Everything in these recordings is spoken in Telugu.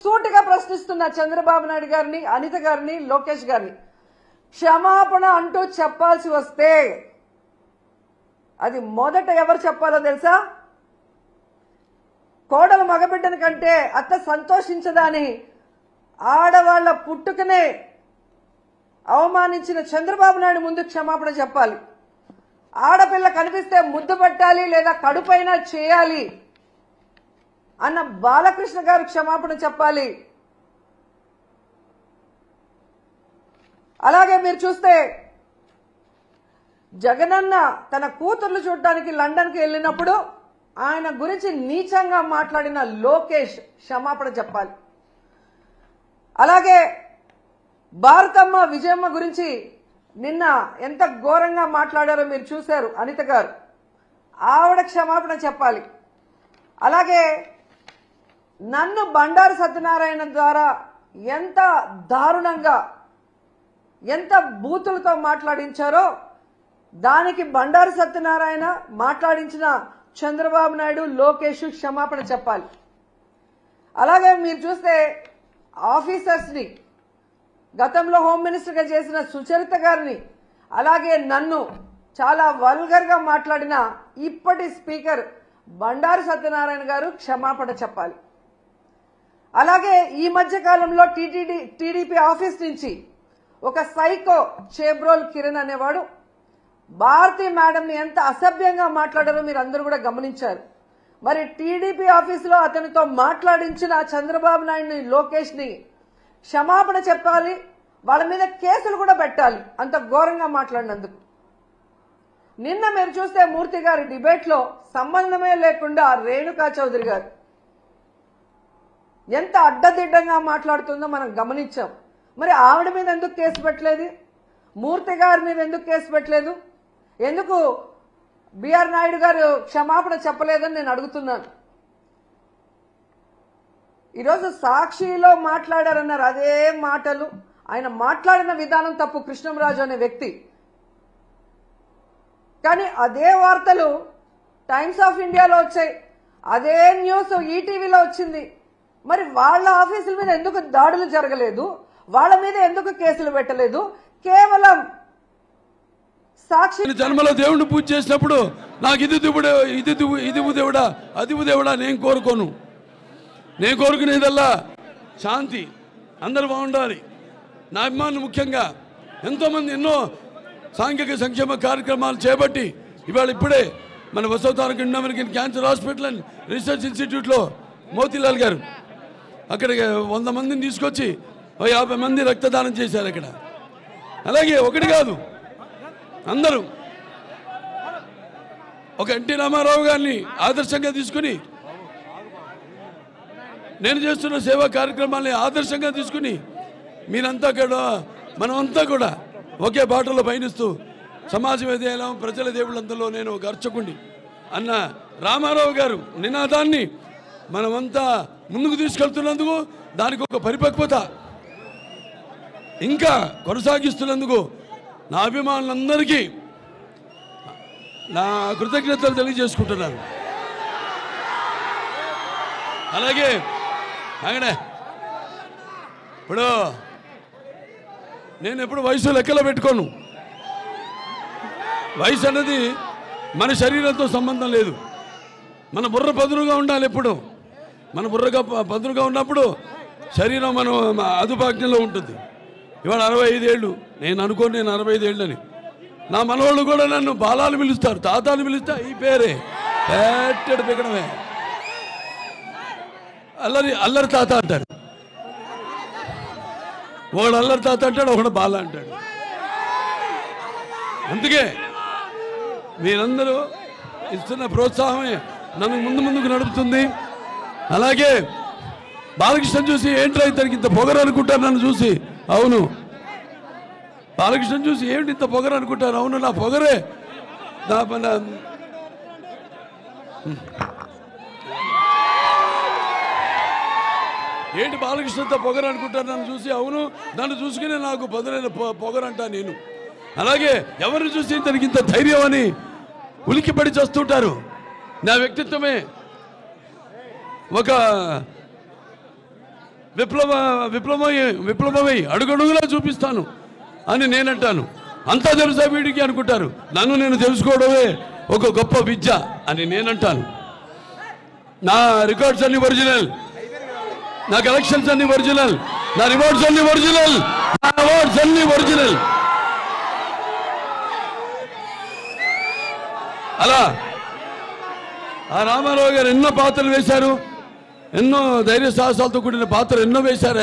సూటిగా ప్రశ్నిస్తున్న చంద్రబాబు నాయుడు గారిని, అనిత గారిని, లోకేష్ గారిని, క్షమాపణ అంటూ చెప్పాల్సి వస్తే అది మొదట ఎవరు చెప్పాలో తెలుసా? కోడలు మగబిడ్డని కంటే అత్త సంతోషించదని ఆడవాళ్ల పుట్టుకనే అవమానించిన చంద్రబాబు నాయుడు ముందు క్షమాపణ చెప్పాలి. ఆడపిల్ల కనిపిస్తే ముద్దు పెట్టాలి లేదా కడుపైనా చేయాలి అన్న బాలకృష్ణ గారు క్షమాపణ చెప్పాలి. అలాగే మీరు చూస్తే జగనన్న తన కూతుర్లు చూడటానికి లండన్కి వెళ్ళినప్పుడు ఆయన గురించి నీచంగా మాట్లాడిన లోకేష్ క్షమాపణ చెప్పాలి. అలాగే భారతమ్మ విజయమ్మ గురించి నిన్న ఎంత ఘోరంగా మాట్లాడారో మీరు చూశారు అనిత గారు, ఆవిడ క్షమాపణ చెప్పాలి. అలాగే నన్ను బండారు సత్యనారాయణ ద్వారా ఎంత దారుణంగా ఎంత బూతులతో మాట్లాడించారో దానికి బండారు సత్యనారాయణ మాట్లాడించిన చంద్రబాబు నాయుడు, లోకేష్ క్షమాపణ చెప్పాలి. అలాగే మీరు చూస్తే ఆఫీసర్స్ ని గతంలో హోమ్ మినిస్టర్ గా చేసిన సుచరిత గారిని, అలాగే నన్ను చాలా వల్గర్ గా మాట్లాడిన ఇప్పటి స్పీకర్ బండారు సత్యనారాయణ గారు క్షమాపణ చెప్పాలి. అలాగే ఈ మధ్య కాలంలో టీడీపీ ఆఫీస్ నుంచి ఒక సైకో చేబ్రోల్ కిరణ్ అనేవాడు భారతీ మేడం ని ఎంత అసభ్యంగా మాట్లాడారో మీరు అందరూ కూడా గమనించారు. మరి టీడీపీ ఆఫీసులో అతనితో మాట్లాడించిన చంద్రబాబు నాయుడిని, లోకేష్ ని క్షమాపణ చెప్పాలి. వాళ్ళ మీద కేసులు కూడా పెట్టాలి అంత ఘోరంగా మాట్లాడినందుకు. నిన్న మీరు చూస్తే మూర్తి గారి డిబేట్ లో సంబంధమే లేకుండా రేణుకా చౌదరి గారు ఎంత అడ్డదిడ్డంగా మాట్లాడుతుందో మనం గమనించాం. మరి ఆవిడ మీద ఎందుకు కేసు పెట్టలేదు? మూర్తి గారి మీద ఎందుకు కేసు పెట్టలేదు? ఎందుకు బిఆర్ నాయుడు గారు క్షమాపణ చెప్పలేదని నేను అడుగుతున్నాను. ఈరోజు సాక్షిలో మాట్లాడారన్నారు, అదే మాటలు ఆయన మాట్లాడిన విధానం తప్పు కృష్ణంరాజు అనే వ్యక్తి. కానీ అదే వార్తలు టైమ్స్ ఆఫ్ ఇండియాలో వచ్చాయి, అదే న్యూస్ ఈటీవీలో వచ్చింది. మరి వాళ్ళ ఆఫీసుల మీద ఎందుకు దాడులు జరగలేదు? వాళ్ళ మీద ఎందుకు కేసులు పెట్టలేదు? కేవలం సాక్షి జన్మలో దేవుడిని పూజ చేసినప్పుడు నాకు ఇది దేవుడా అది దేవుడా నేను కోరుకోను. నేను కోరుకునేదల్లా శాంతి, అందరూ బాగుండాలి. నా అభిమానులు ముఖ్యంగా ఎంతోమంది ఎన్నో సాంఘిక సంక్షేమ కార్యక్రమాలు చేపట్టి ఇప్పుడే మన Basavataraka Indo American cancer hospital and research ఇన్స్టిట్యూట్లో మోతీలాల్ గారు అక్కడికి 100 మందిని తీసుకొచ్చి 50 మంది రక్తదానం చేశారు అక్కడ. అలాగే ఒకటి కాదు, అందరూ ఒక ఎన్టీ రామారావు గారిని ఆదర్శంగా తీసుకుని నేను చేస్తున్న సేవా కార్యక్రమాల్ని ఆదర్శంగా తీసుకుని మీరంతా కూడా మనమంతా కూడా ఒకే బాటలో పయనిస్తూ సమాజం ఏదైనా ప్రజల దేవుళ్ళంతలో నేను ఒక అర్చకుడిని అన్న రామారావు గారు నినాదాన్ని మనమంతా ముందుకు తీసుకెళ్తున్నందుకు, దానికి ఒక పరిపక్వత ఇంకా కొనసాగిస్తున్నందుకు నా అభిమానులందరికీ నా కృతజ్ఞతలు తెలియజేసుకుంటున్నాను. అలాగే అక్కడే ఇప్పుడు నేను ఎప్పుడు వయసు లెక్కలో పెట్టుకోను. వయసు అన్నది మన శరీరంతో సంబంధం లేదు. మన బుర్ర పదునుగా ఉండాలి. ఎప్పుడు మన బుర్రగా పదునుగా ఉన్నప్పుడు శరీరం మనం అదుపాజ్ఞలో ఉంటుంది. ఇవాళ 65 ఏళ్ళు, నేను అనుకోను నేను 65 ఏళ్ళు అని. నా మనవాళ్ళు కూడా నన్ను బాలాలు పిలుస్తారు, తాతాలు పిలుస్తా ఈ పేరే పెట్టడు పిక్కడమే. అల్లరి తాత అంటారు, ఒకడు అల్లరి తాత అంటాడు, ఒకడు బాల అంటాడు. అందుకే మీరందరూ ఇస్తున్న ప్రోత్సాహమే నన్ను ముందుకు నడుపుతుంది. అలాగే బాలకృష్ణ చూసి ఏంట్రా ఇతనికి ఇంత పొగరు అనుకుంటారు నన్ను చూసి. అవును, బాలకృష్ణ చూసి ఏంటి ఇంత పొగరు అనుకుంటారు. అవును, నా పొగరే ఏంటి బాలకృష్ణతో పొగరు అనుకుంటారు నన్ను చూసి. అవును, నన్ను చూసుకునే నాకు పొదరైన పొగరు అంటా నేను. అలాగే ఎవరిని చూసి ఇతనికి ఇంత ధైర్యం అని ఉలికిపడి చేస్తుంటారు. నా వ్యక్తిత్వమే ఒక విప్లవమై అడుగడుగులా చూపిస్తాను అని నేనంటాను. అంతా తెలుసా వీడికి అనుకుంటారు. నన్ను నేను తెలుసుకోవడమే ఒక గొప్ప విద్య అని నేనంటాను. నా రికార్డ్స్ అన్ని ఒరిజినల్, నా కలెక్షన్స్ అన్ని ఒరిజినల్, నా రివార్డ్స్ అన్ని ఒరిజినల్, నా అవార్డ్స్ అన్ని ఒరిజినల్. అలా ఆ రామారావు గారు ఎన్నో పాత్రలు వేశారు, ఎన్నో ధైర్య సాహసాలతో కూడిన పాత్రలు ఎన్నో వేశారు.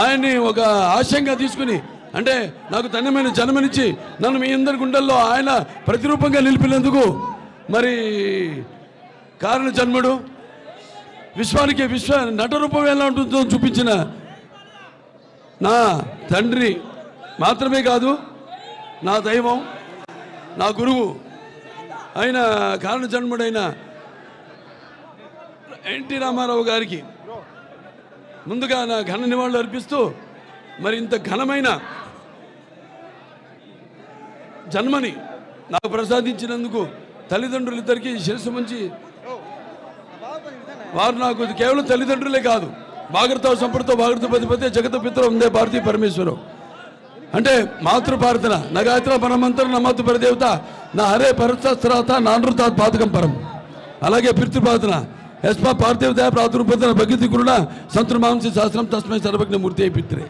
ఆయన్ని ఒక ఆశయంగా తీసుకుని, అంటే నాకు ధన్యమైన జన్మనిచ్చి నన్ను మీ అందరి గుండెల్లో ఆయన ప్రతిరూపంగా నిలిపినందుకు మరి కారణ జన్ముడు, విశ్వానికి నటరూపం ఎలా ఉంటుందో చూపించిన నా తండ్రి మాత్రమే కాదు, నా దైవం, నా గురువు అయిన కారణ జన్ముడైన ఎన్టీ రామారావు గారికి ముందుగా నా ఘన నివాళులు అర్పిస్తూ, మరి ఇంత ఘనమైన జన్మని నాకు ప్రసాదించినందుకు తల్లిదండ్రులిద్దరికీ శిరస్సు మంచి, వారు నాకు కేవలం తల్లిదండ్రులే కాదు, భాగరత సంపృతో భాగరత పతిపతి జగత పిత్ర ఉందే భారతీయ పరమేశ్వరం. అంటే మాతృపార్థన నా గాయత్ర పరమంతరం నా మాతృ పరదేవత నా హరే పరస్థరాత నానృతాత్ పాతకం పరం. అలాగే పితృపార్థన యస్మా పార్థివదయ ప్రాతుర్పదన భగతి గురుణ సంతృమాంసి శాస్త్రం తస్మై సర్వజ్ఞ మూర్తి పిత్రే.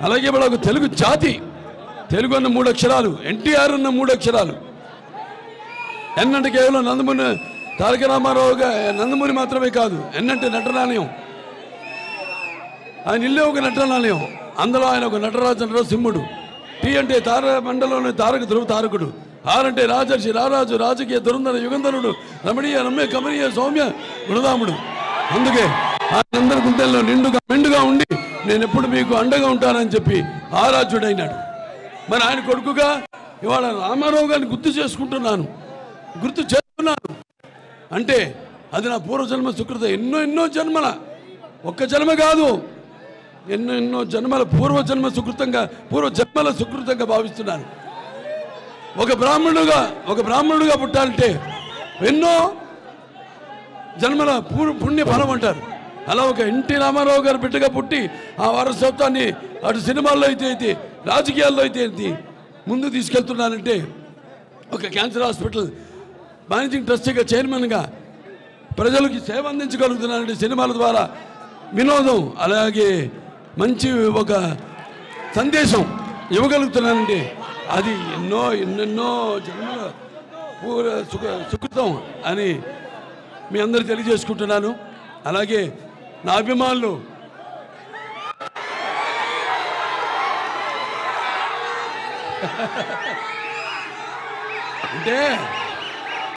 అలాగే వాళ్ళకు తెలుగు జాతి, తెలుగు అన్న 3 అక్షరాలు, ఎన్టీఆర్ అన్న 3 అక్షరాలు. ఎన్నంటే కేవలం నందమూరి తారక రామారావు నందమూరి మాత్రమే కాదు, ఎన్నంటే నటనాలయం, ఆయన ఇల్లే ఒక నటనాలయం. అందులో ఆయన ఒక నటరాజు సింహుడు. టీ అంటే తార మండలంలోని తారక ధ్రువ తారకుడు. ఆర్ అంటే రాజర్షి రారాజు రాజకీయ దురంధర యుగంధరుడు రమణీయ రమ్య కమనీయ సౌమ్య గుణదాముడు. అందుకే ఆయనందరి గుండెల్లో మెండుగా ఉండి నేను ఎప్పుడు మీకు అండగా ఉంటానని చెప్పి ఆరాధ్యుడైనాడు. మరి ఆయన కొడుకుగా ఇవాళ రామారావు గారిని గుర్తు చేస్తున్నాను. అంటే అది నా పూర్వజన్మ సుకృత. ఎన్నో జన్మల, ఒక్క జన్మ కాదు, ఎన్నో జన్మల పూర్వజన్మల సుకృతంగా భావిస్తున్నాను. ఒక బ్రాహ్మణుడుగా పుట్టాలంటే ఎన్నో జన్మల పుణ్య ఫలం అంటారు. అలా ఒక ఎన్టీ రామారావు గారు బిడ్డగా పుట్టి ఆ వారసత్వాన్ని అటు సినిమాల్లో అయితే రాజకీయాల్లో అయితే ముందు తీసుకెళ్తున్నానంటే, ఒక క్యాన్సర్ హాస్పిటల్ మేనేజింగ్ ట్రస్టీగా చైర్మన్గా ప్రజలకి సేవ అందించగలుగుతున్నానంటే, సినిమాల ద్వారా వినోదం అలాగే మంచి ఒక సందేశం ఇవ్వగలుగుతున్నానంటే అది ఎన్నెన్నో జన్మల సుకృతం అని మీ అందరూ తెలియజేసుకుంటున్నాను. అలాగే నా అభిమానులు అంటే